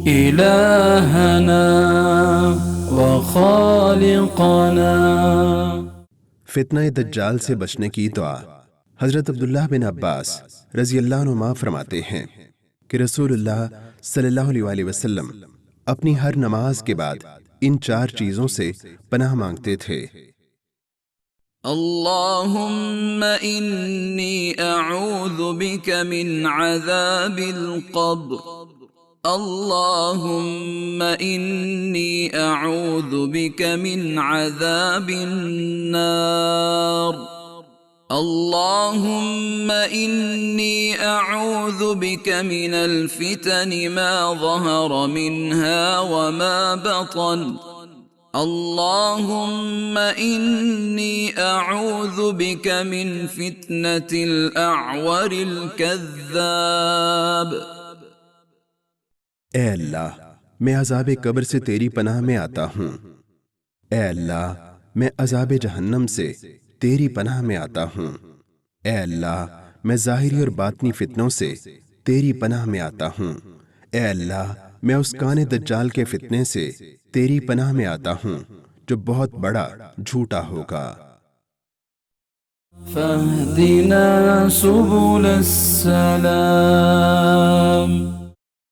إلهنا وخالقنا. فتنہ دجال سے بچنے کی دعا. حضرت عبداللہ بن عباس رضی اللہ عنہما فرماتے ہیں کہ رسول اللہ صلی اللہ علیہ وسلم اپنی ہر نماز کے بعد ان 4 چیزوں سے پناہ مانگتے تھے. اللهم إني أعوذ بك من عذاب القبر. اللهم إني أعوذ بك من عذاب النار. اللهم إني أعوذ بك من الفتن ما ظهر منها وما بطن. اللهم إني أعوذ بك من فتنة الأعور الكذاب. اے اللہ میں عذاب قبر سے تیری پناہ میں آتا ہوں. اے اللہ میں عذاب جہنم سے تیری پناہ میں آتا ہوں. اے اللہ میں ظاہری اور باطنی فتنوں سے تیری پناہ میں آتا ہوں. اے اللہ میں اس کان دجال کے فتنے سے تیری پناہ میں آتا ہوں جو بہت بڑا جھوٹا ہوگا. فاهدنا سبل السلام.